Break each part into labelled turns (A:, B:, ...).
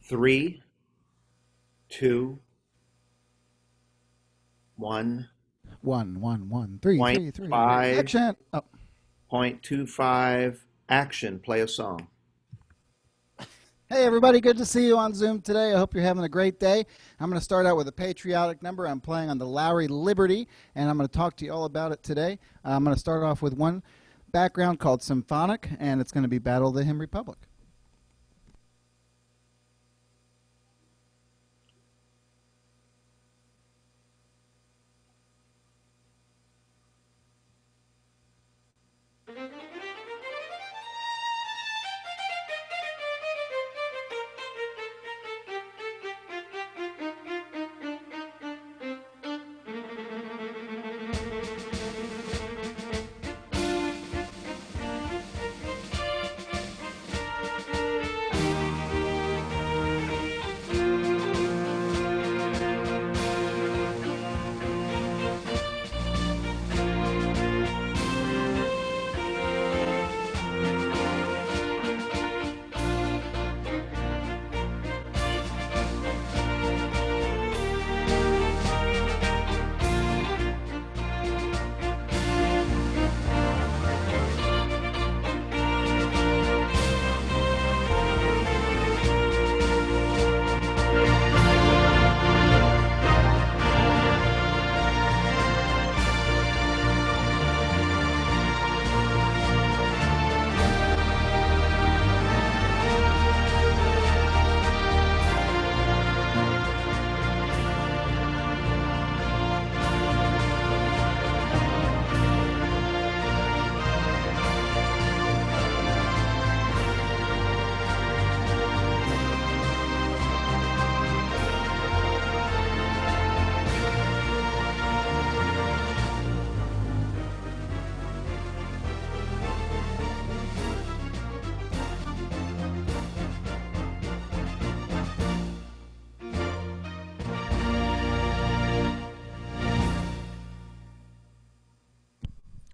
A: Three, two, one,
B: One, three,
A: point
B: three, three.
A: five,
B: Action! Oh,
A: point 0.25, action, play a song.
B: hey, everybody. Good to see you on Zoom today. I hope you're having a great day. I'm going to start out with a patriotic number. I'm playing on the Lowry Liberty, and I'm going to talk to you all about it today. I'm going to start off with one background called Symphonic, and it's going to be Battle of the Hymn Republic.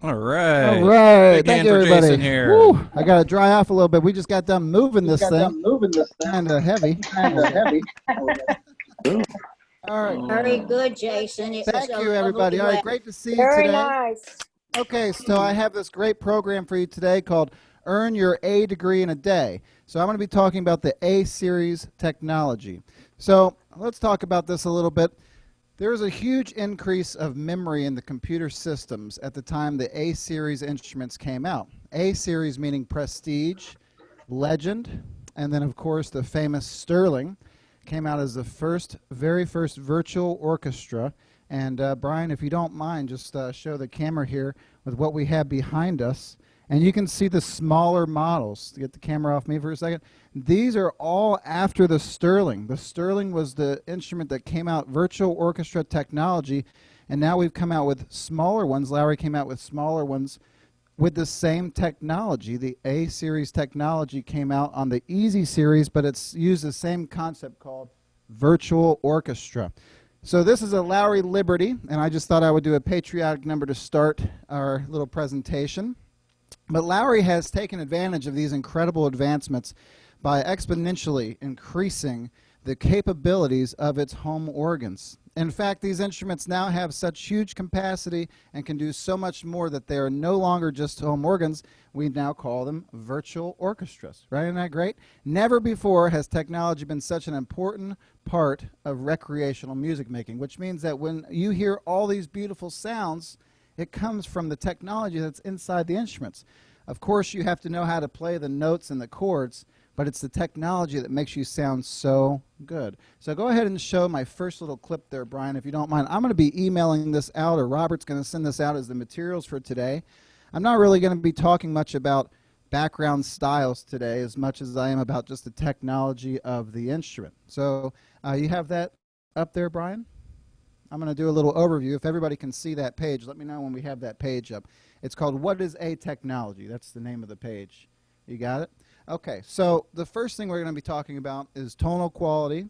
C: All right.
B: All right.
C: Big
B: Thank
C: hand
B: you,
C: for
B: everybody.
C: Jason here.
B: Woo, I got to dry off a little bit. We just got done moving this thing. Kind of heavy. All right.
D: Very good, Jason. It was
B: Thank
D: a
B: you, everybody.
D: lovely
B: All right,
D: way.
B: great to see you
E: Very
B: today.
E: nice.
B: Okay, so I have this great program for you today called Earn Your A Degree in a Day. So I'm going to be talking about the A-Series technology. So let's talk about this a little bit. There was a huge increase of memory in the computer systems at the time the A-Series instruments came out. A-Series meaning Prestige, Legend, and then of course the famous Sterling came out as the very first virtual orchestra. And Brian, if you don't mind, just show the camera here with what we have behind us. And you can see the smaller models. Get the camera off me for a second. These are all after the Sterling. The Sterling was the instrument that came out, virtual orchestra technology, and now we've come out with smaller ones. Lowry came out with smaller ones with the same technology. The A-Series technology came out on the Easy Series, but it's used the same concept called virtual orchestra. So this is a Lowry Liberty, and I just thought I would do a patriotic number to start our little presentation. But Lowry has taken advantage of these incredible advancements by exponentially increasing the capabilities of its home organs. In fact, these instruments now have such huge capacity and can do so much more that they are no longer just home organs. We now call them virtual orchestras. Right? Isn't that great? Never before has technology been such an important part of recreational music making, which means that when you hear all these beautiful sounds, it comes from the technology that's inside the instruments. Of course, you have to know how to play the notes and the chords, but it's the technology that makes you sound so good. So go ahead and show my first little clip there, Brian, if you don't mind. I'm going to be emailing this out, or Robert's going to send this out as the materials for today. I'm not really going to be talking much about background styles today as much as I am about just the technology of the instrument. So you have that up there, Brian? I'm going to do a little overview. If everybody can see that page, let me know when we have that page up. It's called What is a Technology? That's the name of the page. You got it? Okay, so the first thing we're going to be talking about is tonal quality,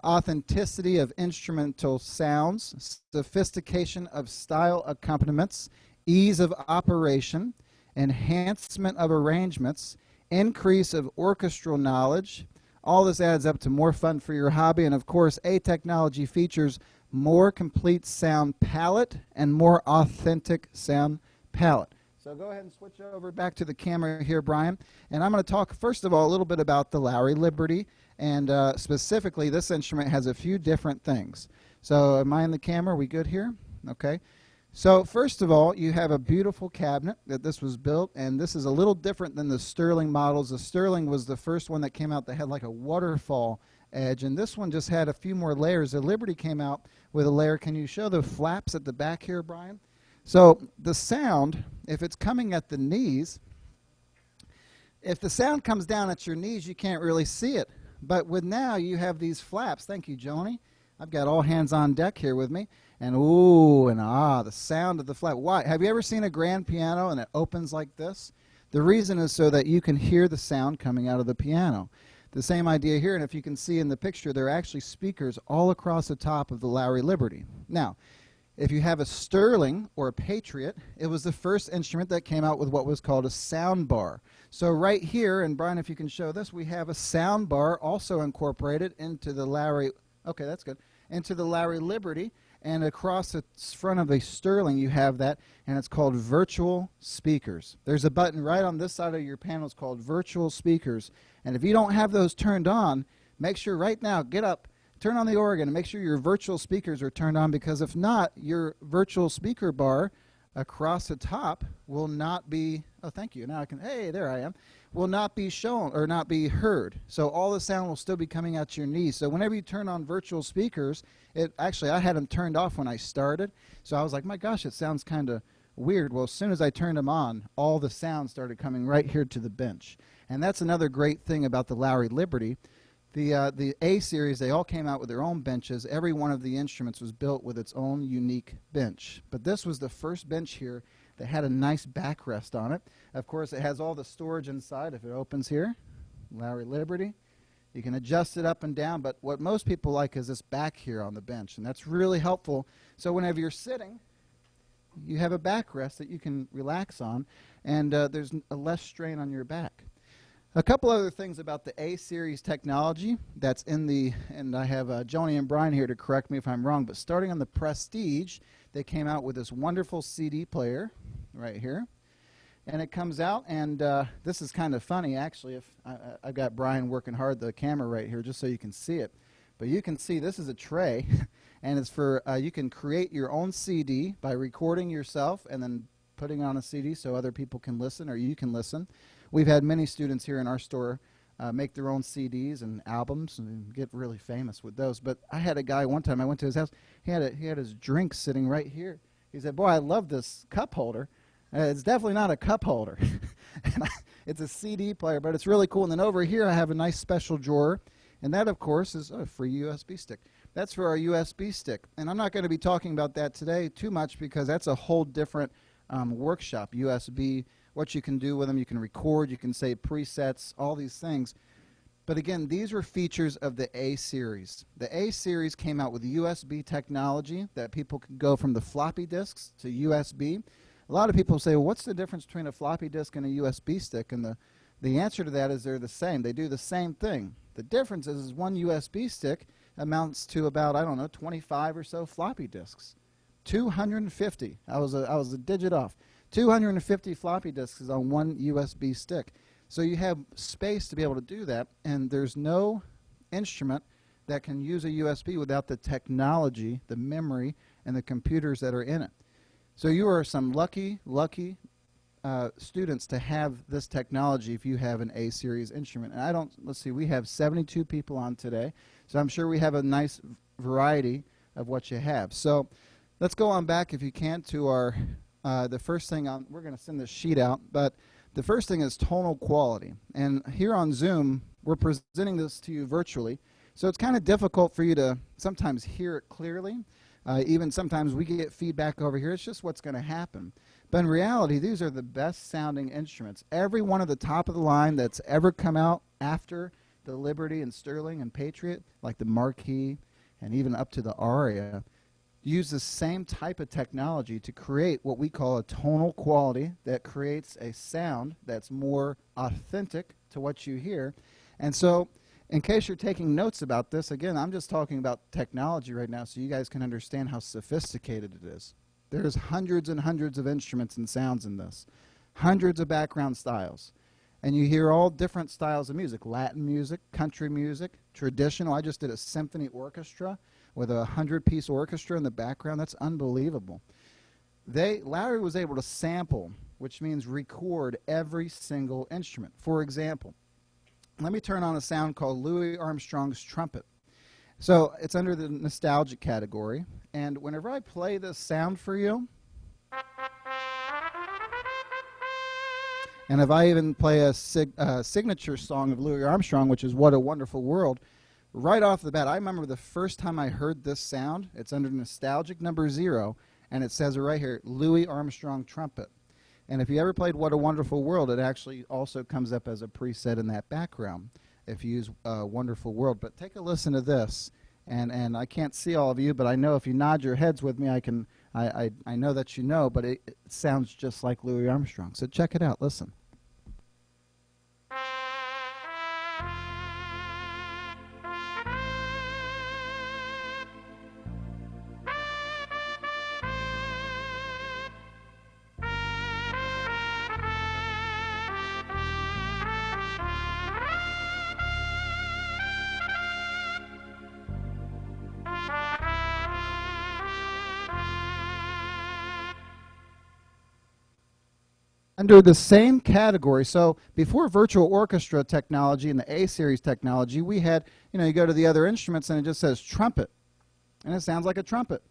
B: authenticity of instrumental sounds, sophistication of style accompaniments, ease of operation, enhancement of arrangements, increase of orchestral knowledge. All this adds up to more fun for your hobby, and of course, A technology features more complete sound palette and more authentic sound palette. So go ahead and switch over back to the camera here, Brian. And I'm going to talk, first of all, a little bit about the Lowry Liberty. And specifically, this instrument has a few different things. So am I in the camera? Are we good here? Okay. So first of all, you have a beautiful cabinet that this was built. And this is a little different than the Sterling models. The Sterling was the first one that came out that had like a waterfall edge. And this one just had a few more layers. The Liberty came out with a layer. Can you show the flaps at the back here, Brian? So the sound, if it's coming at the knees, if the sound comes down at your knees, you can't really see it. But with now, you have these flaps. Thank you, Joni. I've got all hands on deck here with me. And ooh and ah, the sound of the flap. Why? Have you ever seen a grand piano and it opens like this? The reason is so that you can hear the sound coming out of the piano. The same idea here, and if you can see in the picture, there are actually speakers all across the top of the Lowry Liberty. Now, if you have a Sterling or a Patriot, it was the first instrument that came out with what was called a sound bar. So right here, and Brian, if you can show this, we have a sound bar also incorporated into the Lowry, okay, that's good, into the Lowry Liberty, and across the front of a Sterling you have that, and it's called virtual speakers. There's a button right on this side of your panels called virtual speakers, and if you don't have those turned on, make sure right now, get up, turn on the organ and make sure your virtual speakers are turned on, because if not, your virtual speaker bar across the top will not be, oh thank you, now I can, hey, there I am, will not be shown or not be heard. So all the sound will still be coming out your knees. So whenever you turn on virtual speakers, actually I had them turned off when I started, so I was like, my gosh, it sounds kind of weird. Well, as soon as I turned them on, all the sound started coming right here to the bench. And that's another great thing about the Lowry Liberty. The A series, they all came out with their own benches. Every one of the instruments was built with its own unique bench. But this was the first bench here that had a nice backrest on it. Of course, it has all the storage inside. If it opens here, Lowry Liberty, you can adjust it up and down. But what most people like is this back here on the bench, and that's really helpful. So whenever you're sitting, you have a backrest that you can relax on, and there's a less strain on your back. A couple other things about the A-series technology that's in the, and I have Joni and Brian here to correct me if I'm wrong, but starting on the Prestige, they came out with this wonderful CD player right here. And it comes out, and this is kind of funny, actually. If I've got Brian working hard the camera right here just so you can see it. But you can see this is a tray, and it's for, you can create your own CD by recording yourself and then putting on a CD so other people can listen or you can listen. We've had many students here in our store make their own CDs and albums and get really famous with those. But I had a guy one time, I went to his house, he had his drink sitting right here. He said, boy, I love this cup holder. It's definitely not a cup holder. It's a CD player, but it's really cool. And then over here I have a nice special drawer, and that, of course, is a free USB stick. That's for our USB stick. And I'm not going to be talking about that today too much because that's a whole different workshop, USB, what you can do with them. You can record, you can save presets, all these things. But again, these were features of the A series. The A series came out with USB technology that people could go from the floppy disks to USB. A lot of people say, well, what's the difference between a floppy disk and a USB stick? And the answer to that is they're the same. They do the same thing. The difference is one USB stick amounts to about, I don't know, 25 or so floppy disks. 250. I was a digit off. 250 floppy disks is on one USB stick. So you have space to be able to do that, and there's no instrument that can use a USB without the technology, the memory, and the computers that are in it. So you are some lucky students to have this technology if you have an A-series instrument. And let's see, we have 72 people on today, so I'm sure we have a nice variety of what you have. So let's go on back, if you can, to our the first thing on, we're going to send this sheet out, but the first thing is tonal quality. And here on Zoom, we're presenting this to you virtually, so it's kind of difficult for you to sometimes hear it clearly. Even sometimes we get feedback over here. It's just what's going to happen. But in reality, these are the best sounding instruments. Every one of the top of the line that's ever come out after the Liberty and Sterling and Patriot, like the Marquis and even up to the Aria, use the same type of technology to create what we call a tonal quality that creates a sound that's more authentic to what you hear. And so in case you're taking notes about this, again, I'm just talking about technology right now so you guys can understand how sophisticated it is. There's hundreds and hundreds of instruments and sounds in this, hundreds of background styles. And you hear all different styles of music, Latin music, country music, traditional. I just did a symphony orchestra with a 100-piece orchestra in the background. That's unbelievable. Larry was able to sample, which means record every single instrument. For example, let me turn on a sound called Louis Armstrong's trumpet. So it's under the nostalgic category. And whenever I play this sound for you, and if I even play a signature song of Louis Armstrong, which is What a Wonderful World, right off the bat, I remember the first time I heard this sound. It's under nostalgic number 0, and it says right here, Louis Armstrong trumpet. And if you ever played What a Wonderful World, it actually also comes up as a preset in that background if you use Wonderful World. But take a listen to this. And I can't see all of you, but I know if you nod your heads with me, I know that you know, but it sounds just like Louis Armstrong. So check it out. Listen. Under the same category, so before virtual orchestra technology and the A-series technology, we had, you go to the other instruments and it just says trumpet, and it sounds like a trumpet.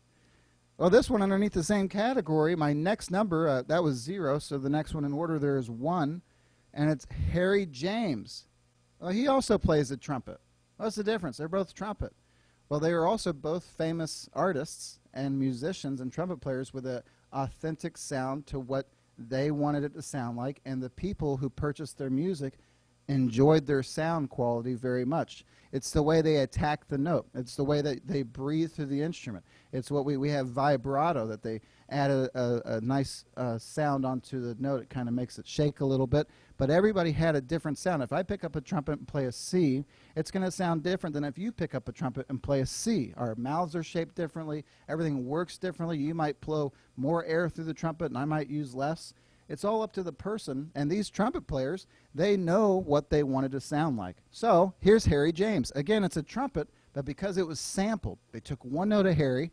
B: Well, this one underneath the same category, my next number, that was 0, so the next one in order there is 1, and it's Harry James. Well, he also plays the trumpet. What's the difference? They're both trumpet. Well, they are also both famous artists and musicians and trumpet players with an authentic sound to what they wanted it to sound like, and the people who purchased their music enjoyed their sound quality very much. It's the way they attack the note. It's the way that they breathe through the instrument. It's what we have vibrato, that they add a nice sound onto the note. It kind of makes it shake a little bit. But everybody had a different sound. If I pick up a trumpet and play a C, it's going to sound different than if you pick up a trumpet and play a C. Our mouths are shaped differently. Everything works differently. You might blow more air through the trumpet and I might use less. It's all up to the person, and these trumpet players, they know what they wanted to sound like. So here's Harry James. Again, it's a trumpet, but because it was sampled, they took one note of Harry,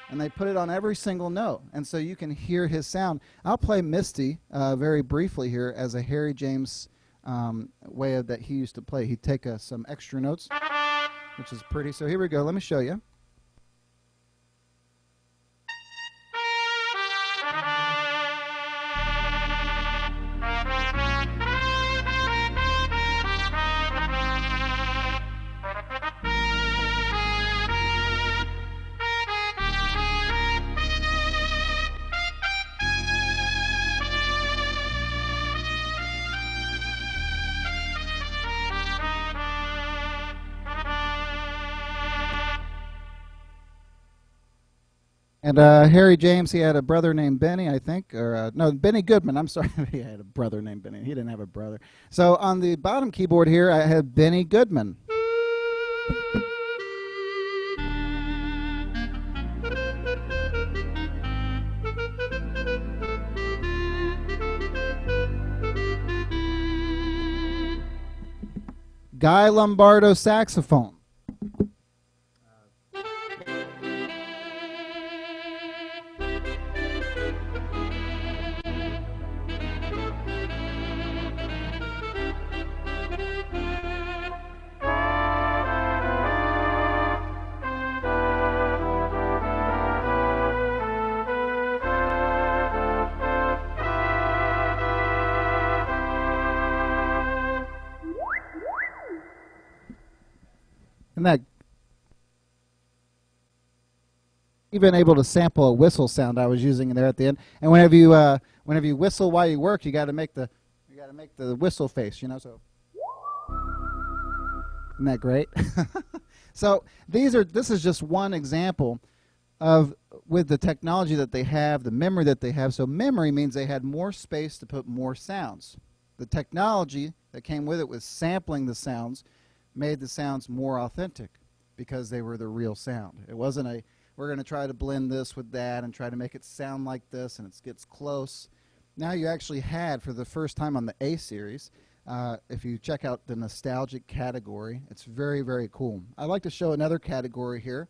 B: and they put it on every single note, and so you can hear his sound. I'll play Misty very briefly here as a Harry James way of that he used to play. He'd take some extra notes, which is pretty. So here we go. Let me show you. And Harry James, he had a brother named Benny, I think, or no, Benny Goodman. I'm sorry, he had a brother named Benny. He didn't have a brother. So on the bottom keyboard here, I have Benny Goodman. Guy Lombardo saxophone. And that even able to sample a whistle sound I was using there at the end. And whenever you whistle while you work, you got to make the whistle face, So isn't that great? So this is just one example of with the technology that they have, the memory that they have. So memory means they had more space to put more sounds. The technology that came with it was sampling the sounds, made the sounds more authentic because they were the real sound. It wasn't a, we're going to try to blend this with that and try to make it sound like this and it gets close. Now you actually had, for the first time on the A series, if you check out the nostalgic category, it's very, very cool. I'd like to show another category here.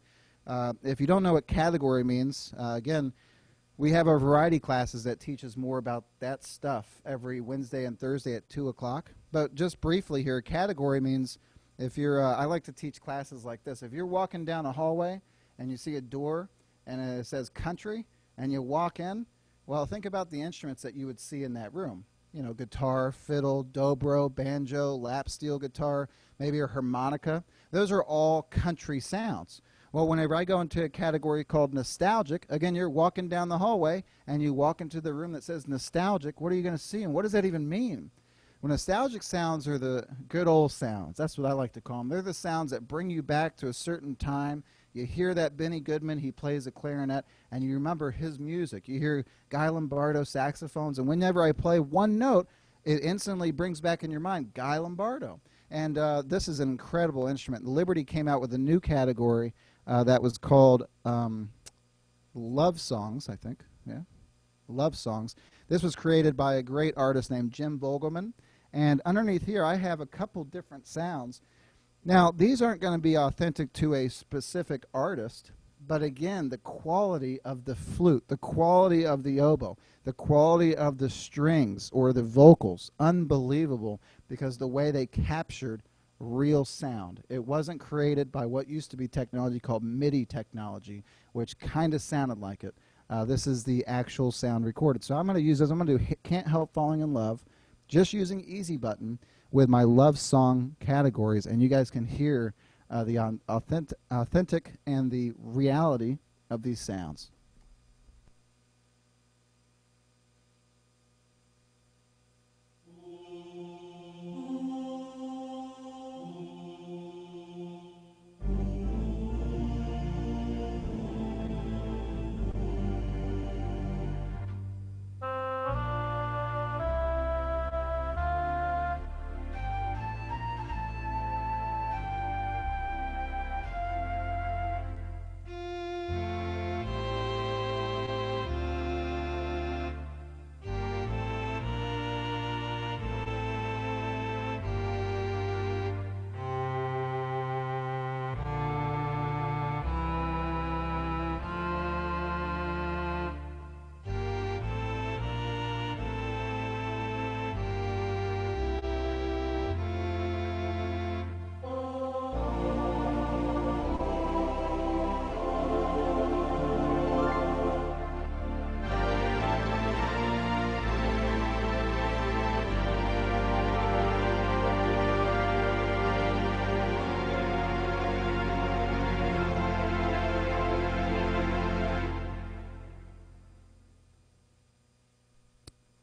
B: If you don't know what category means, again, we have our variety classes that teaches more about that stuff every Wednesday and Thursday at 2 o'clock. But just briefly here, category means if you're, I like to teach classes like this. If you're walking down a hallway and you see a door and it says country and you walk in, well, think about the instruments that you would see in that room. You know, guitar, fiddle, dobro, banjo, lap steel guitar, maybe a harmonica. Those are all country sounds. Well, whenever I go into a category called nostalgic, again, you're walking down the hallway and you walk into the room that says nostalgic, what are you going to see and what does that even mean? Well, nostalgic sounds are the good old sounds. That's what I like to call them. They're the sounds that bring you back to a certain time. You hear that Benny Goodman, he plays a clarinet, and you remember his music. You hear Guy Lombardo saxophones, and whenever I play one note, it instantly brings back in your mind Guy Lombardo. And this is an incredible instrument. Liberty came out with a new category that was called Love Songs, I think. Yeah, Love Songs. This was created by a great artist named Jim Vogelman. And underneath here, I have a couple different sounds. Now, these aren't going to be authentic to a specific artist, but again, the quality of the flute, the quality of the oboe, the quality of the strings or the vocals, unbelievable, because the way they captured real sound. It wasn't created by what used to be technology called MIDI technology, which kind of sounded like it. This is the actual sound recorded. So I'm going to use this. I'm going to do Can't Help Falling in Love, just using Easy Button with my love song categories, and you guys can hear the authentic and the reality of these sounds.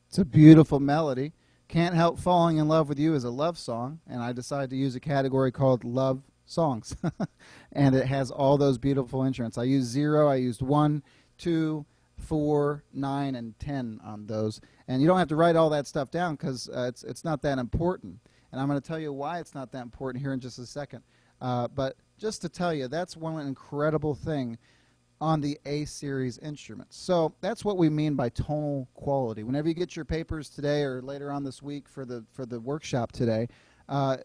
B: It's a beautiful melody. Can't Help Falling in Love with You is a love song, and I decided to use a category called Love Songs. And it has all those beautiful instruments. I used 0, I used 1, 2, 4, 9, and 10 on those. And you don't have to write all that stuff down because it's not that important. And I'm going to tell you why it's not that important here in just a second. But just to tell you, that's one incredible thing on the A-series instruments. So that's what we mean by tonal quality. Whenever you get your papers today or later on this week for the workshop today,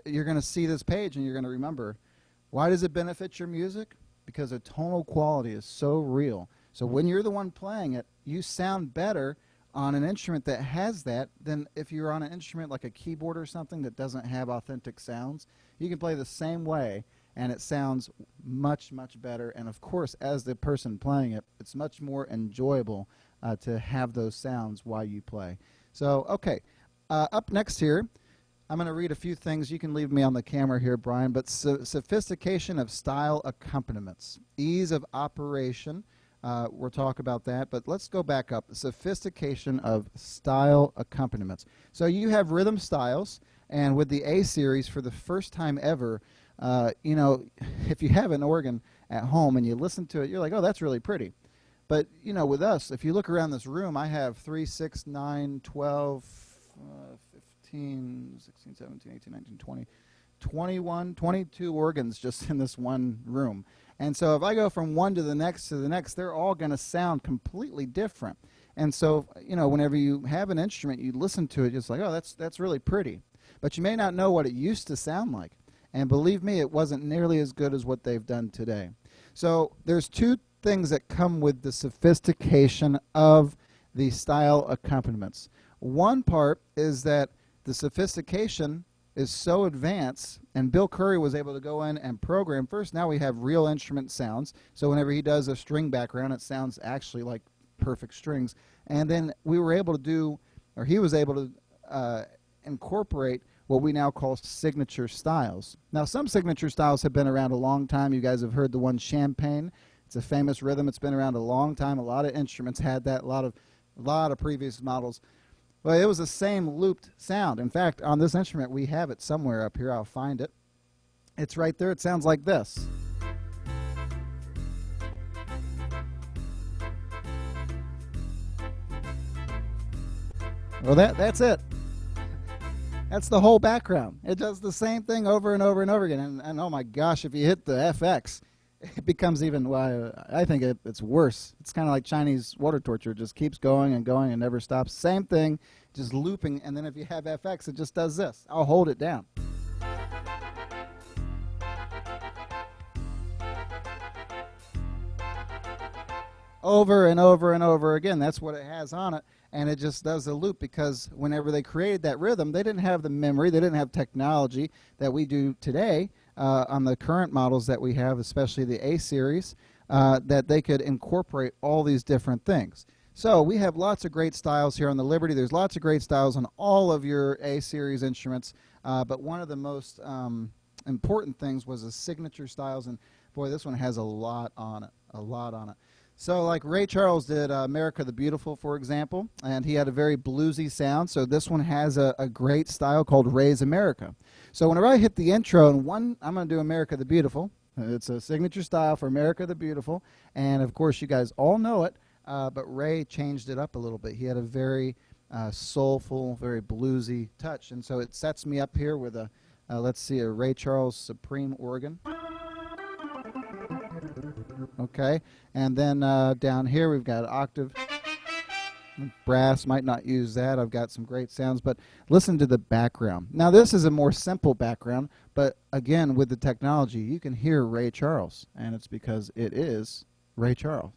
B: you're going to see this page and you're going to remember, why does it benefit your music? Because the tonal quality is so real. So when you're the one playing it, you sound better on an instrument that has that than if you're on an instrument like a keyboard or something that doesn't have authentic sounds. You can play the same way and it sounds much, much better. And of course, as the person playing it, it's much more enjoyable to have those sounds while you play. So, okay, up next here, I'm going to read a few things. You can leave me on the camera here, Brian, but sophistication of style accompaniments, ease of operation, we'll talk about that, but let's go back up. Sophistication of style accompaniments. So you have rhythm styles, and with the A series, for the first time ever, you know, if you have an organ at home and you listen to it, you're like, oh, that's really pretty. But, you know, with us, if you look around this room, I have 3, 6, 9, 12, 15, 16, 17, 18, 19, 20, 21, 22 organs just in this one room. And so if I go from one to the next, they're all going to sound completely different. And so, you know, whenever you have an instrument, you listen to it, it's like, oh, that's really pretty. But you may not know what it used to sound like. And believe me, it wasn't nearly as good as what they've done today. So there's two things that come with the sophistication of the style accompaniments. One part is that the sophistication is so advanced, and Bill Curry was able to go in and program. First, now we have real instrument sounds. So whenever he does a string background, it sounds actually like perfect strings. And then we were able to do, or he was able to incorporate what we now call signature styles. Now, some signature styles have been around a long time. You guys have heard the one Champagne. It's a famous rhythm. It's been around a long time. A lot of instruments had that, a lot of previous models. Well, it was the same looped sound. In fact, on this instrument, we have it somewhere up here. I'll find it. It's right there. It sounds like this. Well, that's it. That's the whole background. It does the same thing over and over and over again. And oh my gosh, if you hit the FX, it becomes even, well, I think it's worse. It's kind of like Chinese water torture. It just keeps going and going and never stops. Same thing, just looping. And then if you have FX, it just does this. I'll hold it down. Over and over and over again. That's what it has on it. And it just does a loop, because whenever they created that rhythm, they didn't have the memory, they didn't have technology that we do today on the current models that we have, especially the A series, that they could incorporate all these different things. So we have lots of great styles here on the Liberty. There's lots of great styles on all of your A series instruments, but one of the most important things was the signature styles, and boy, this one has a lot on it, a lot on it. So like Ray Charles did America the Beautiful, for example, and he had a very bluesy sound. So this one has a great style called Ray's America. So whenever I hit the intro, and I'm going to do America the Beautiful. It's a signature style for America the Beautiful. And of course, you guys all know it, but Ray changed it up a little bit. He had a very soulful, very bluesy touch. And so it sets me up here with a, let's see, a Ray Charles Supreme organ. Okay, and then down here we've got octave. Brass, might not use that. I've got some great sounds, but listen to the background. Now this is a more simple background, but again, with the technology, you can hear Ray Charles, and it's because it is Ray Charles.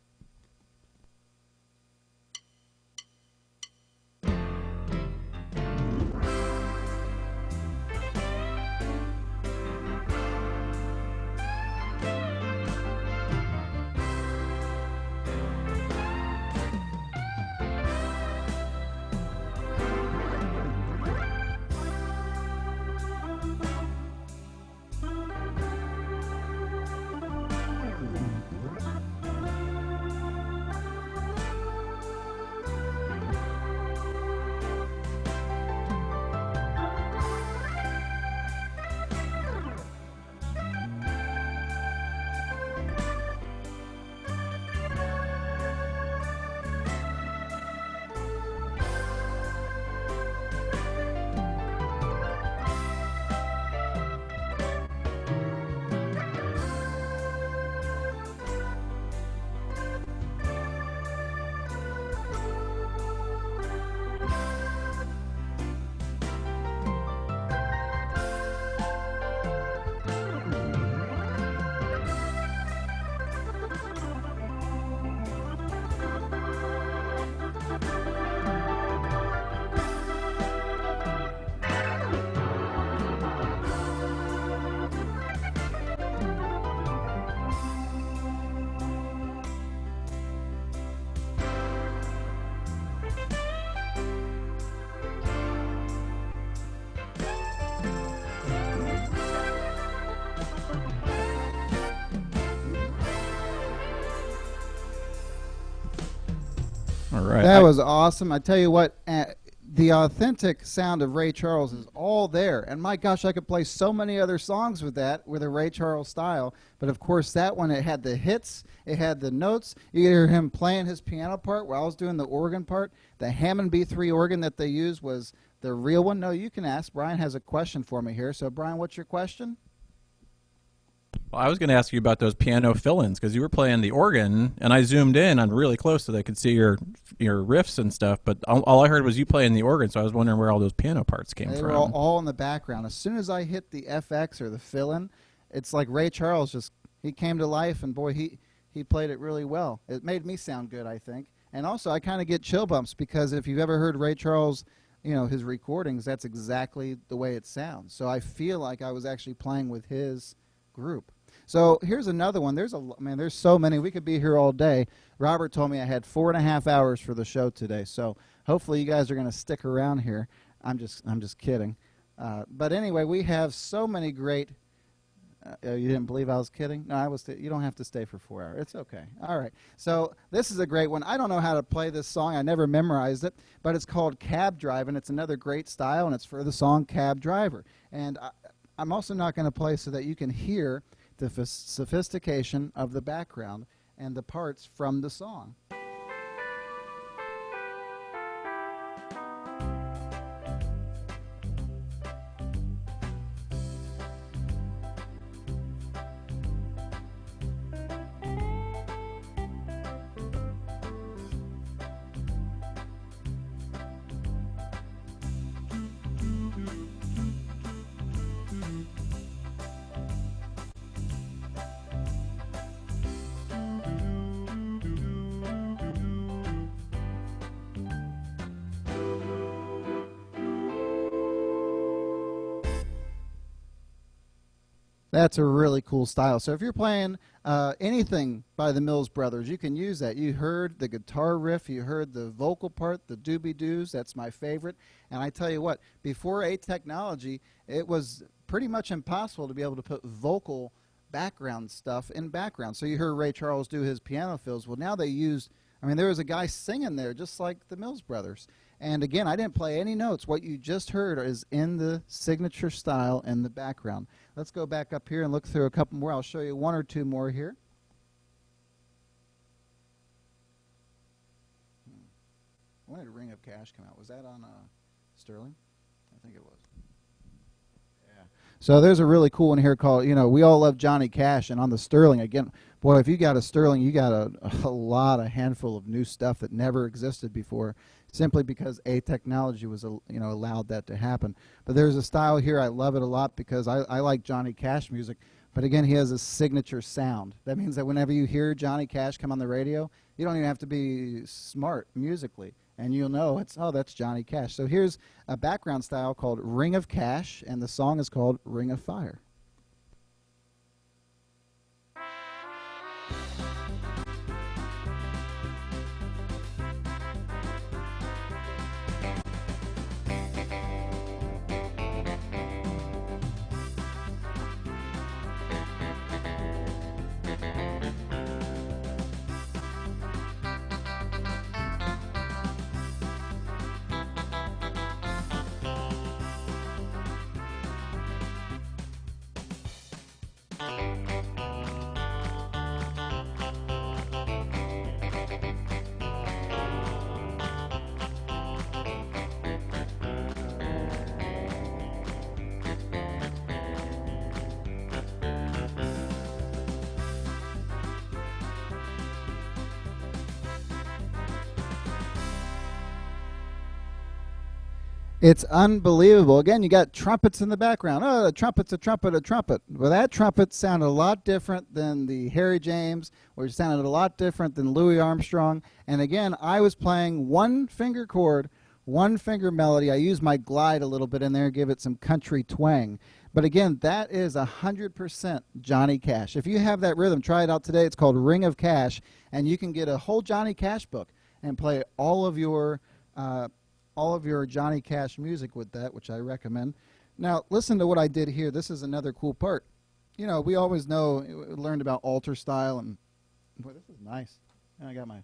C: All right.
B: That was awesome. I tell you what, the authentic sound of Ray Charles is all there. And my gosh, I could play so many other songs with that, with a Ray Charles style. But of course, that one, it had the hits, it had the notes. You could hear him playing his piano part while I was doing the organ part. The Hammond B3 organ that they used was the real one? No, you can ask. Brian has a question for me here. So, Brian, what's your question?
C: Well, I was going to ask you about those piano fill-ins because you were playing the organ, and I zoomed in on really close so that I could see your riffs and stuff. But all I heard was you playing the organ, so I was wondering where all those piano parts came
B: They
C: from.
B: were all in the background. As soon as I hit the FX or the fill-in, it's like Ray Charles he came to life, and boy, he played it really well. It made me sound good, I think. And also, I kind of get chill bumps because if you've ever heard Ray Charles, his recordings, that's exactly the way it sounds. So I feel like I was actually playing with his group. So here's another one. There's so many. We could be here all day. Robert told me I had 4.5 hours for the show today. So hopefully you guys are going to stick around here. I'm just kidding. But anyway, we have so many great. You didn't believe I was kidding? No, I was. You don't have to stay for 4 hours. It's okay. All right. So this is a great one. I don't know how to play this song. I never memorized it, but it's called Cab Drive, and it's another great style, and it's for the song Cab Driver. And I'm also not going to play so that you can hear the sophistication of the background and the parts from the song. That's a really cool style. So if you're playing anything by the Mills Brothers, you can use that. You heard the guitar riff, you heard the vocal part, the doobie-doos. That's my favorite. And I tell you what, before technology, it was pretty much impossible to be able to put vocal background stuff in background. So you heard Ray Charles do his piano fills. Well, now they use, there was a guy singing there just like the Mills Brothers. And again, I didn't play any notes. What you just heard is in the signature style in the background. Let's go back up here and look through a couple more. I'll show you one or two more here. When did Ring of Cash come out? Was that on Sterling? I think it was. Yeah. So there's a really cool one here called, we all love Johnny Cash. And on the Sterling, again, boy, if you got a Sterling, you got a handful of new stuff that never existed before, simply because technology was allowed that to happen. But there's a style here, I love it a lot because I like Johnny Cash music, but again, he has a signature sound. That means that whenever you hear Johnny Cash come on the radio, you don't even have to be smart musically, and you'll know that's Johnny Cash. So here's a background style called Ring of Cash, and the song is called Ring of Fire. It's unbelievable. Again, you got trumpets in the background. Oh, a trumpet's a trumpet, a trumpet. Well, that trumpet sounded a lot different than the Harry James, which sounded a lot different than Louis Armstrong. And again, I was playing one finger chord, one finger melody. I used my glide a little bit in there, give it some country twang. But again, that is 100% Johnny Cash. If you have that rhythm, try it out today. It's called Ring of Cash, and you can get a whole Johnny Cash book and play all of your Johnny Cash music with that, which I recommend. Now, listen to what I did here. This is another cool part. We always learned about alter style, and boy, this is nice. I got my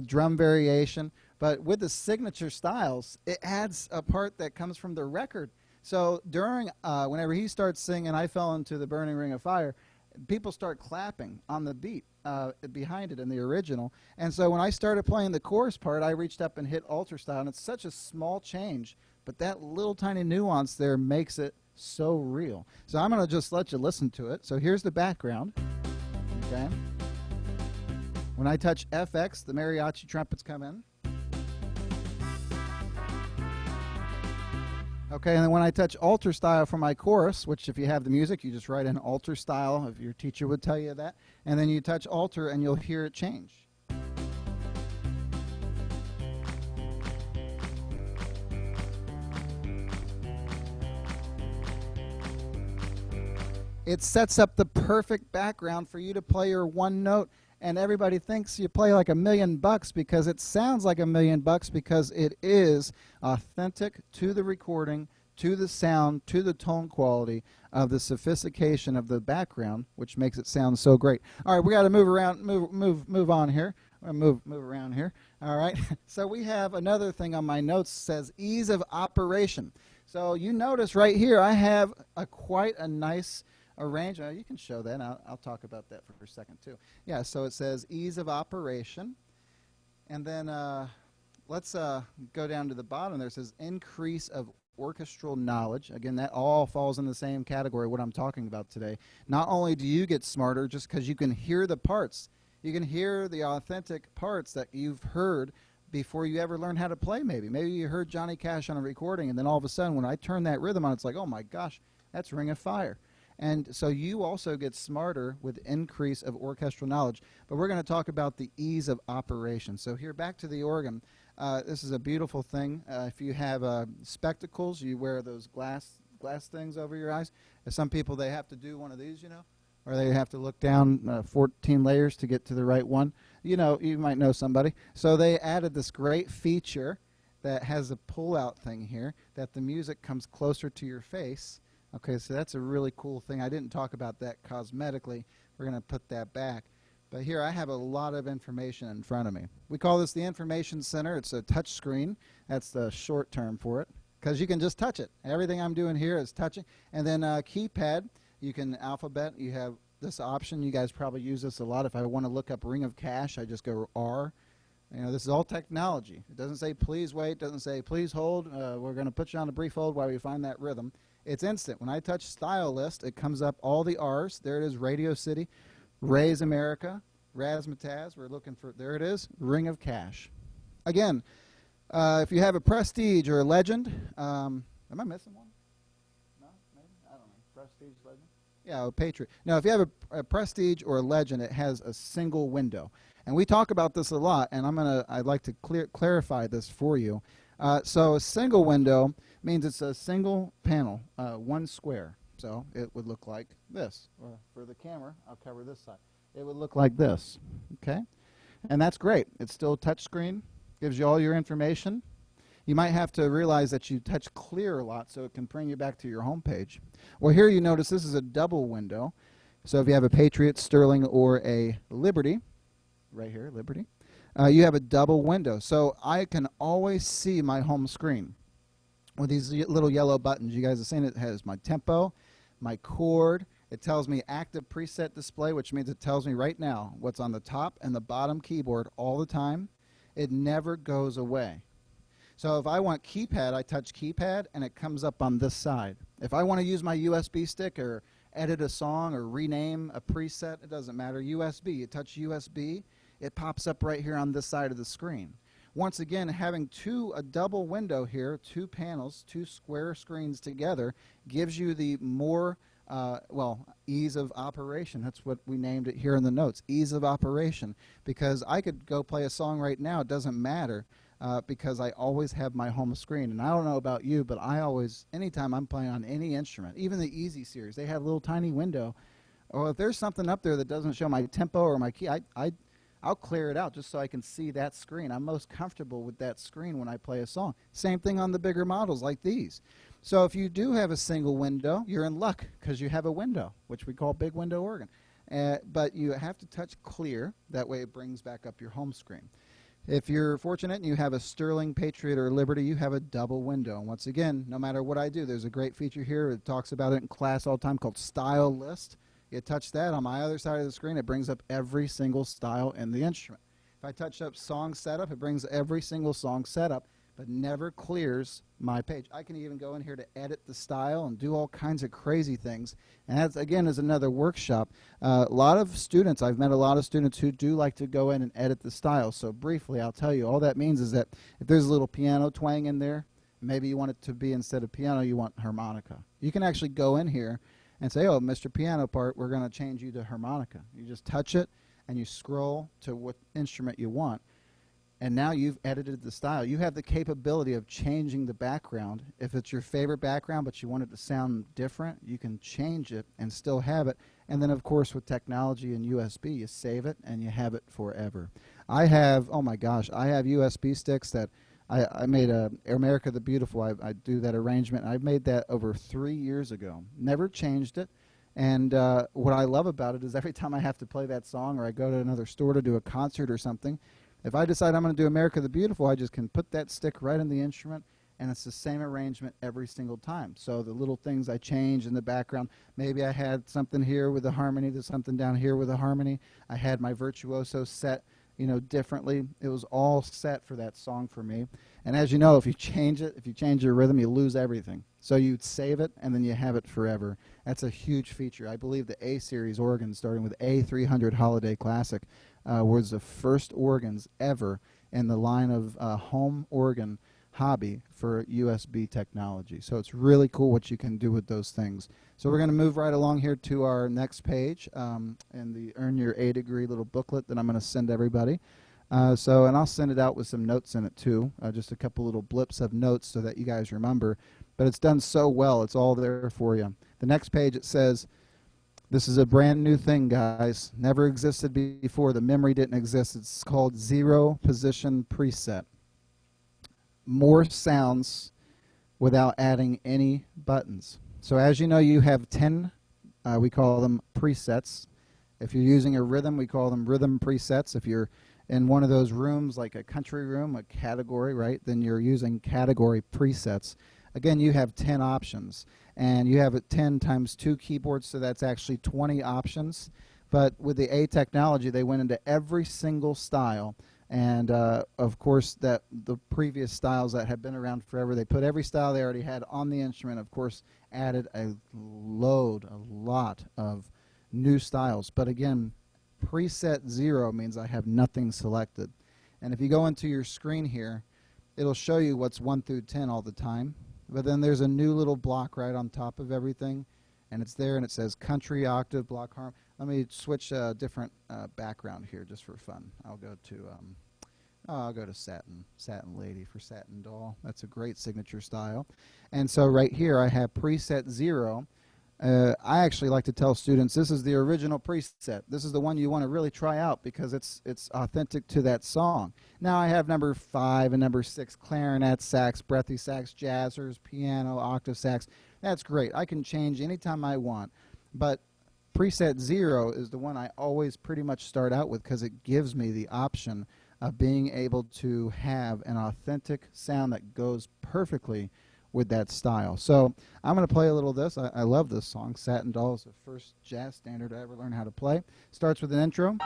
B: drum variation. But with the signature styles, it adds a part that comes from the record. So during whenever he starts singing, I fell into the burning ring of fire, people start clapping on the beat behind it in the original. And so when I started playing the chorus part, I reached up and hit alter style, and it's such a small change but that little tiny nuance there makes it so real. So I'm going to just let you listen to it. So here's the background. Okay. When I touch FX, the mariachi trumpets come in. Okay, and then when I touch alter style for my chorus, which if you have the music, you just write in alter style, if your teacher would tell you that, and then you touch alter and you'll hear it change. It sets up the perfect background for you to play your one note, and everybody thinks you play like $1,000,000 because it sounds like $1,000,000 because it is authentic to the recording, to the sound, to the tone quality of the sophistication of the background, which makes it sound so great. All right, we got to move around, move on here. Move around here. All right. So we have another thing on my notes says ease of operation. So you notice right here I have quite a nice arrangement. You can show that. I'll talk about that for a second too. Yeah, so it says ease of operation. And then let's go down to the bottom there. It says increase of orchestral knowledge. Again, that all falls in the same category, what I'm talking about today. Not only do you get smarter just because you can hear the parts, you can hear the authentic parts that you've heard before you ever learn how to play maybe. Maybe you heard Johnny Cash on a recording, and then all of a sudden when I turn that rhythm on, it's like, oh my gosh, that's Ring of Fire. And so you also get smarter with increase of orchestral knowledge. But we're going to talk about the ease of operation. So here, back to the organ. This is a beautiful thing. If you have spectacles, you wear those glass things over your eyes. Some people, they have to do one of these, you know, or they have to look down 14 layers to get to the right one. You know, you might know somebody. So they added this great feature that has a pull-out thing here that the music comes closer to your face. Okay, so that's a really cool thing. I didn't talk about that cosmetically. We're going to put that back. But here I have a lot of information in front of me. We call this the Information Center. It's a touch screen. That's the short term for it because you can just touch it. Everything I'm doing here is touching. And then keypad, you can alphabet. You have this option. You guys probably use this a lot. If I want to look up Ring of Cash, I just go R. You know, this is all technology. It doesn't say please wait. It doesn't say please hold. We're going to put you on a brief hold while we find that rhythm. It's instant. When I touch Style List, it comes up all the R's. There it is, Radio City, Raise America, Razzmatazz. We're looking for, there it is, Ring of Cash. Again, if you have a Prestige or a Legend, am I missing one? No, maybe? I don't know. Prestige, Legend? Yeah, a Patriot. No, if you have a Prestige or a Legend, it has a single window. And we talk about this a lot, and I'd like to clarify this for you. So a single window means it's a single panel, one square. So it would look like this. Or for the camera, I'll cover this side. It would look like this. Okay? And that's great. It's still touch screen, gives you all your information. You might have to realize that you touch clear a lot so it can bring you back to your home page. Well, here you notice this is a double window. So if you have a Patriot, Sterling, or a Liberty, right here, Liberty, you have a double window. So I can always see my home screen with these little yellow buttons. You guys have seen it has my tempo, my chord. It tells me active preset display, which means it tells me right now what's on the top and the bottom keyboard all the time. It never goes away. So if I want keypad, I touch keypad and it comes up on this side. If I want to use my USB stick or edit a song or rename a preset, it doesn't matter. USB, you touch USB, it pops up right here on this side of the screen. Once again, having a double window here, two panels, two square screens together, gives you the more, ease of operation. That's what we named it here in the notes, ease of operation. Because I could go play a song right now, it doesn't matter, because I always have my home screen. And I don't know about you, but I always, anytime I'm playing on any instrument, even the Easy series, they have a little tiny window. Or if there's something up there that doesn't show my tempo or my key, I'll clear it out just so I can see that screen. I'm most comfortable with that screen when I play a song. Same thing on the bigger models like these. So if you do have a single window, you're in luck because you have a window, which we call big window organ. But you have to touch clear. That way it brings back up your home screen. If you're fortunate and you have a Sterling, Patriot, or Liberty, you have a double window. And once again, no matter what I do, there's a great feature here. It talks about it in class all the time called Style List. You touch that on my other side of the screen, it brings up every single style in the instrument. If I touch up song setup, it brings every single song setup, but never clears my page. I can even go in here to edit the style and do all kinds of crazy things. And that, again, is another workshop. A lot of students, I've met a lot of students who do like to go in and edit the style. So briefly, I'll tell you, all that means is that if there's a little piano twang in there, maybe you want it to be, instead of piano, you want harmonica. You can actually go in here and say, oh, Mr. Piano part, we're going to change you to harmonica. You just touch it and you scroll to what instrument you want. And now you've edited the style. You have the capability of changing the background. If it's your favorite background but you want it to sound different, you can change it and still have it. And then, of course, with technology and USB, you save it and you have it forever. I have, oh my gosh, I have USB sticks that I made America the Beautiful. I do that arrangement. I made that over 3 years ago. Never changed it. And what I love about it is every time I have to play that song or I go to another store to do a concert or something, if I decide I'm going to do America the Beautiful, I just can put that stick right in the instrument, and it's the same arrangement every single time. So the little things I change in the background, maybe I had something here with a harmony, there's something down here with a harmony. I had my virtuoso set, you know, differently. It was all set for that song for me. And as you know, if you change it, if you change your rhythm, you lose everything. So you save it, and then you have it forever. That's a huge feature. I believe the A-series organs, starting with A300 Holiday Classic, was the first organs ever in the line of home organ hobby for USB technology. So it's really cool what you can do with those things. So we're going to move right along here to our next page in the Earn Your A Degree little booklet that I'm going to send everybody. And I'll send it out with some notes in it too, just a couple little blips of notes so that you guys remember. But it's done so well, it's all there for you. The next page, it says, this is a brand new thing, guys. Never existed before. The memory didn't exist. It's called Zero Position Preset. More sounds without adding any buttons. So as you know, you have 10, we call them presets. If you're using a rhythm, we call them rhythm presets. If you're in one of those rooms, like a country room, a category, right, then you're using category presets. Again, you have 10 options, and you have 10 times 2 keyboards, so that's actually 20 options. But with the A technology, they went into every single style, and of course, that the previous styles that had been around forever, they put every style they already had on the instrument, of course, added a lot of new styles. But again, preset 0 means I have nothing selected. And if you go into your screen here, it'll show you what's 1 through 10 all the time. But then there's a new little block right on top of everything, and it's there, and it says country, octave, block, harmony. Let me switch a different background here just for fun. I'll go to Satin Lady for Satin Doll. That's a great signature style. And so right here I have preset 0. I actually like to tell students this is the original preset. This is the one you want to really try out because it's authentic to that song. Now I have number 5 and number 6, clarinet, sax, breathy sax, jazzers, piano, octave sax. That's great. I can change anytime I want. But preset 0 is the one I always pretty much start out with because it gives me the option of being able to have an authentic sound that goes perfectly with that style. So I'm going to play a little of this. I love this song. Satin Doll is the first jazz standard I ever learned how to play. Starts with an intro.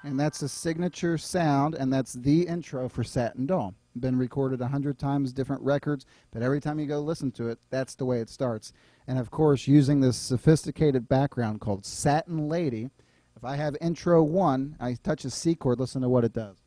B: And that's a signature sound, and that's the intro for Satin Doll. Been recorded 100 times, different records, but every time you go listen to it, that's the way it starts. And of course, using this sophisticated background called Satin Lady, if I have intro 1, I touch a C chord, listen to what it does.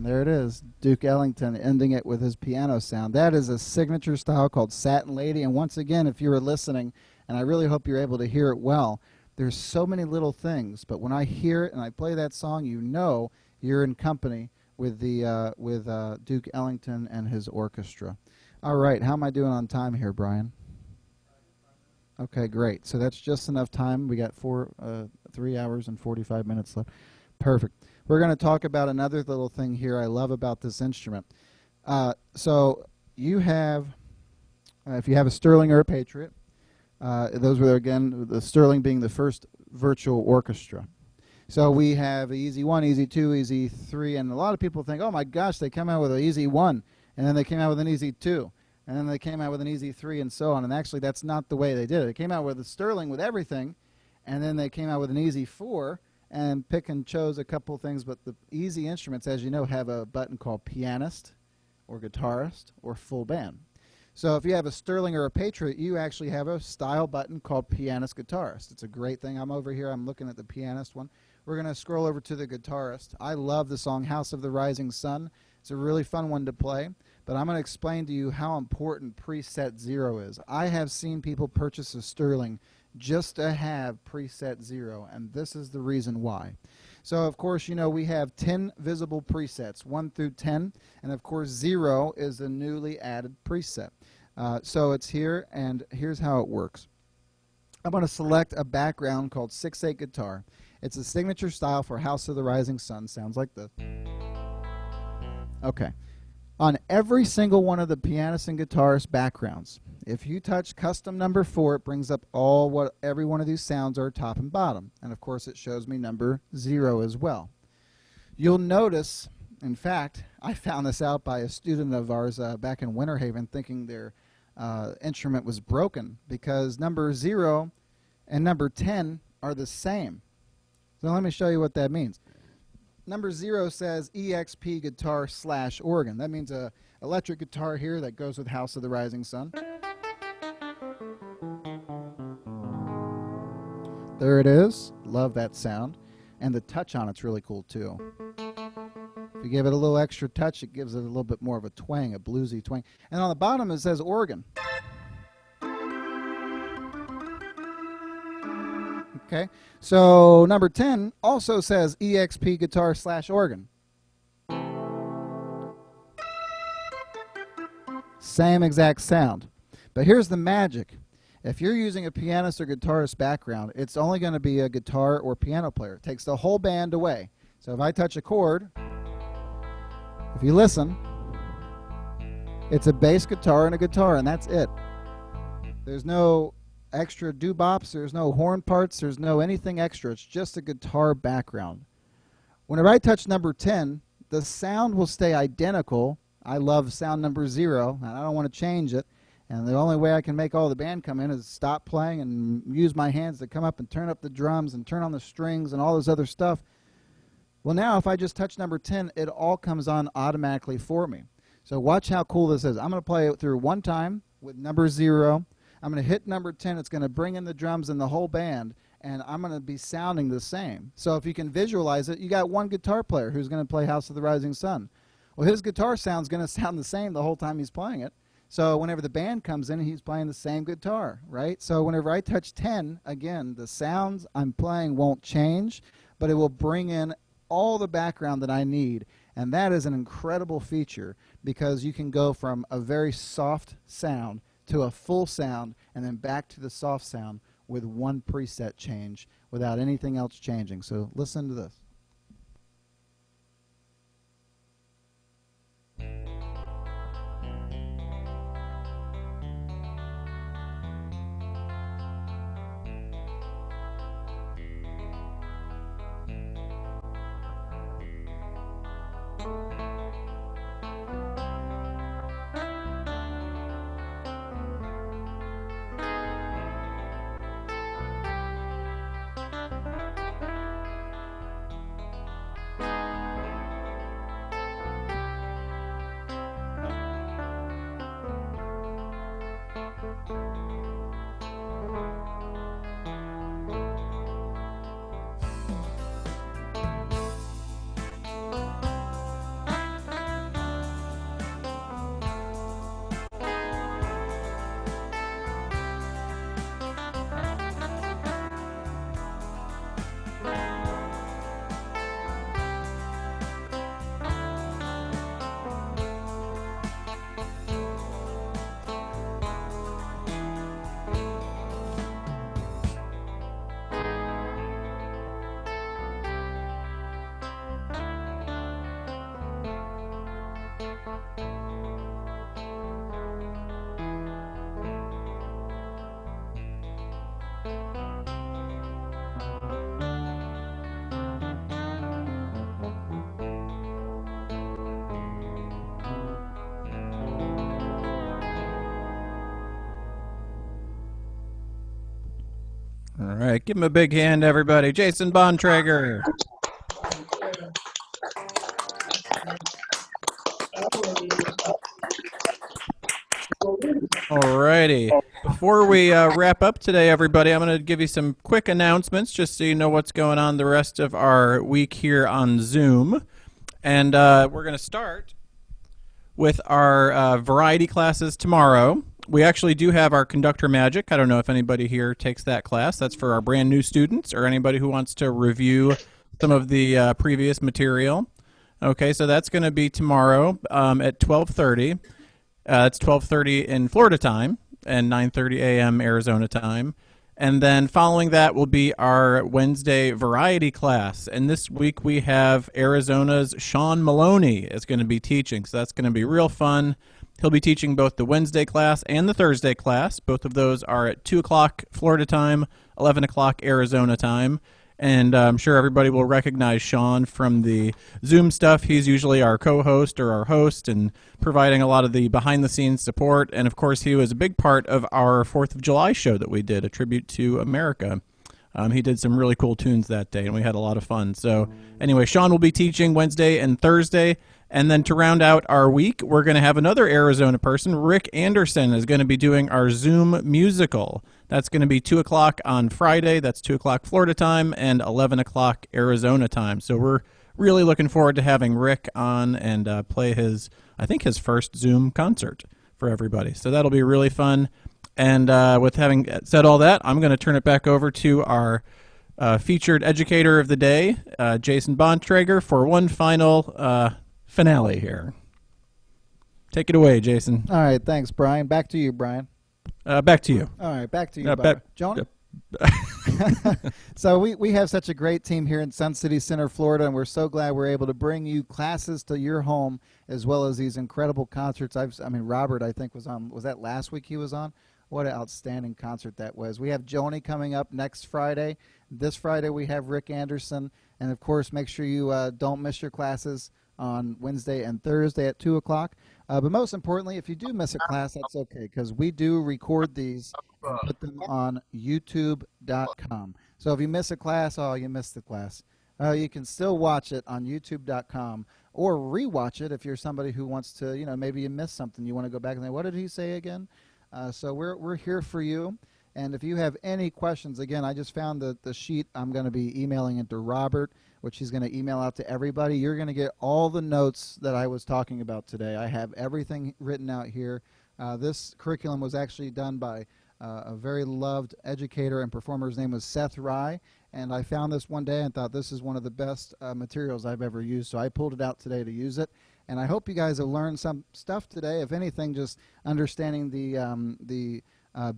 B: And there it is, Duke Ellington ending it with his piano sound. That is a signature style called Satin Lady. And once again, if you were listening, and I really hope you're able to hear it well, there's so many little things, but when I hear it and I play that song, you know you're in company with Duke Ellington and his orchestra. All right, how am I doing on time here, Brian? Okay, great. So that's just enough time. We got 3 hours and 45 minutes left. Perfect. We're going to talk about another little thing here I love about this instrument. So you have, if you have a Sterling or a Patriot, those were, again, the Sterling being the first virtual orchestra. So we have Easy 1, Easy 2, Easy 3, and a lot of people think, oh my gosh, they come out with an Easy 1, and then they came out with an Easy 2, and then they came out with an Easy 3, and so on. And actually, that's not the way they did it. They came out with a Sterling with everything, and then they came out with an Easy 4, and pick and chose a couple things. But the Easy instruments, as you know, have a button called pianist, or guitarist, or full band. So if you have a Sterling or a Patriot, you actually have a style button called pianist guitarist. It's a great thing. I'm over here. I'm looking at the pianist one. We're going to scroll over to the guitarist. I love the song House of the Rising Sun. It's a really fun one to play. But I'm going to explain to you how important preset 0 is. I have seen people purchase a Sterling just to have preset 0, and this is the reason why. So, of course, you know, we have 10 visible presets, 1 through 10, and, of course, 0 is a newly added preset. So it's here, and here's how it works. I'm going to select a background called 6/8 guitar. It's a signature style for House of the Rising Sun. Sounds like this. Okay. On every single one of the pianist and guitarist backgrounds, if you touch custom number 4, it brings up every one of these sounds are top and bottom. And of course it shows me number 0 as well. You'll notice, in fact, I found this out by a student of ours back in Winter Haven thinking their instrument was broken because number 0 and number 10 are the same. So let me show you what that means. Number 0 says EXP guitar / organ. That means a electric guitar here that goes with House of the Rising Sun. There it is. Love that sound. And the touch on it's really cool too. If you give it a little extra touch, it gives it a little bit more of a twang, a bluesy twang. And on the bottom it says organ. Okay, so number 10 also says EXP guitar / organ. Same exact sound. But here's the magic. If you're using a pianist or guitarist background, it's only going to be a guitar or piano player. It takes the whole band away. So if I touch a chord, if you listen, it's a bass guitar and a guitar, and that's it. There's no extra doo-bops, there's no horn parts, there's no anything extra. It's just a guitar background. Whenever I touch number 10, the sound will stay identical. I love sound number 0, and I don't want to change it. And the only way I can make all the band come in is stop playing and use my hands to come up and turn up the drums and turn on the strings and all this other stuff. Well, now if I just touch number 10, it all comes on automatically for me. So watch how cool this is. I'm going to play it through one time with number 0. I'm going to hit number 10. It's going to bring in the drums and the whole band, and I'm going to be sounding the same. So if you can visualize it, you got one guitar player who's going to play House of the Rising Sun. Well, his guitar sound's going to sound the same the whole time he's playing it. So whenever the band comes in, he's playing the same guitar, right? So whenever I touch 10, again, the sounds I'm playing won't change, but it will bring in all the background that I need. And that is an incredible feature because you can go from a very soft sound to a full sound and then back to the soft sound with one preset change without anything else changing. So listen to this.
C: All right, give him a big hand, everybody. Jason Bontrager. Alrighty. Before we wrap up today, everybody, I'm going to give you some quick announcements just so you know what's going on the rest of our week here on Zoom. And we're going to start with our variety classes tomorrow. We actually do have our Conductor Magic. I don't know if anybody here takes that class. That's for our brand new students or anybody who wants to review some of the previous material. Okay, so that's going to be tomorrow at 12:30. It's 12:30 in Florida time and 9:30 a.m. Arizona time. And then following that will be our Wednesday variety class. And this week we have Arizona's Sean Maloney is going to be teaching. So that's going to be real fun. He'll be teaching both the Wednesday class and the Thursday class. Both of those are at 2 o'clock Florida time, 11 o'clock Arizona time. And I'm sure everybody will recognize Sean from the Zoom stuff. He's usually our co-host or our host and providing a lot of the behind-the-scenes support. And, of course, he was a big part of our 4th of July show that we did, a tribute to America. He did some really cool tunes that day, and we had a lot of fun. So, anyway, Sean will be teaching Wednesday and Thursday. And then to round out our week, we're going to have another Arizona person. Rick Anderson is going to be doing our Zoom musical. That's going to be 2 o'clock on Friday. That's 2 o'clock Florida time and 11 o'clock Arizona time. So we're really looking forward to having Rick on and play his first Zoom concert for everybody. So that'll be really fun. And with having said all that, I'm going to turn it back over to our featured educator of the day, Jason Bontrager, for one final finale here. Take it away, Jason.
B: All right, thanks, Brian. Back to you, Brian.
C: Back to you.
B: All right, back to you, Jonah. So we have such a great team here in Sun City Center, Florida, and we're so glad we're able to bring you classes to your home as well as these incredible concerts. Robert, I think, was on. Was that last week he was on? What an outstanding concert that was. We have Joni coming up next Friday. This Friday we have Rick Anderson. And, of course, make sure you don't miss your classes on Wednesday and Thursday at 2 o'clock. But most importantly, if you do miss a class, that's okay, because we do record these and put them on YouTube.com. So if you miss a class, you missed the class. You can still watch it on YouTube.com or rewatch it if you're somebody who wants to, maybe you missed something. You want to go back and say, what did he say again? So we're here for you. And if you have any questions, again, I just found the sheet. I'm going to be emailing it to Robert, which he's going to email out to everybody. You're going to get all the notes that I was talking about today. I have everything written out here. This curriculum was actually done by a very loved educator and performer. His name was Seth Rye. And I found this one day and thought this is one of the best materials I've ever used. So I pulled it out today to use it. And I hope you guys have learned some stuff today. If anything, just understanding the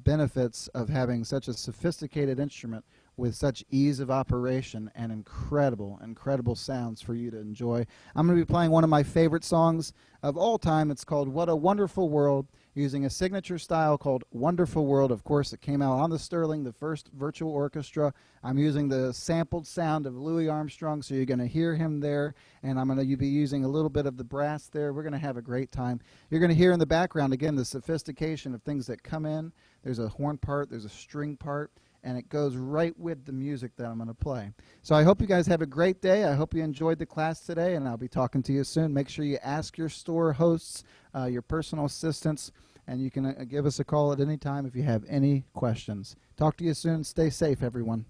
B: benefits of having such a sophisticated instrument with such ease of operation and incredible sounds for you to enjoy. I'm going to be playing one of my favorite songs of all time. It's called What a Wonderful World, using a signature style called Wonderful World. Of course, it came out on the Sterling, the first virtual orchestra. I'm using the sampled sound of Louis Armstrong, so you're going to hear him there, and I'm going to be using a little bit of the brass there. We're going to have a great time. You're going to hear in the background, again, the sophistication of things that come in. There's a horn part, there's a string part, and it goes right with the music that I'm going to play. So I hope you guys have a great day. I hope you enjoyed the class today, and I'll be talking to you soon. Make sure you ask your store hosts, your personal assistants, and you can give us a call at any time if you have any questions. Talk to you soon. Stay safe, everyone.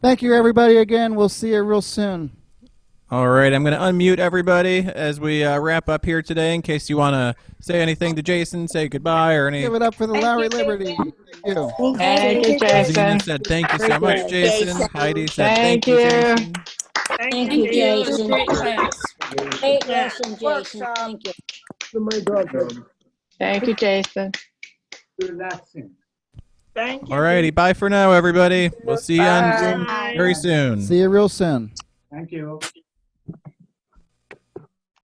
B: Thank you, everybody. Again, we'll see you real soon.
C: All right, I'm going to unmute everybody as we wrap up here today in case you want to say anything to Jason, say goodbye or any.
B: Give it up for the Lowry Liberty. Thank you.
E: Thank you,
C: Zena
E: Jason.
C: said thank you so much, Jason.
D: Jason.
C: Heidi said
E: Thank
C: thank you,
E: you.
C: Jason.
D: Thank you, Jason.
F: Great class.
D: Great lesson, Jason. Thank you.
E: Thank you, Jason.
F: Thank you.
C: All righty, bye for now, everybody. We'll see you on
E: Bye.
C: Zoom very soon.
B: See you real soon.
G: Thank you.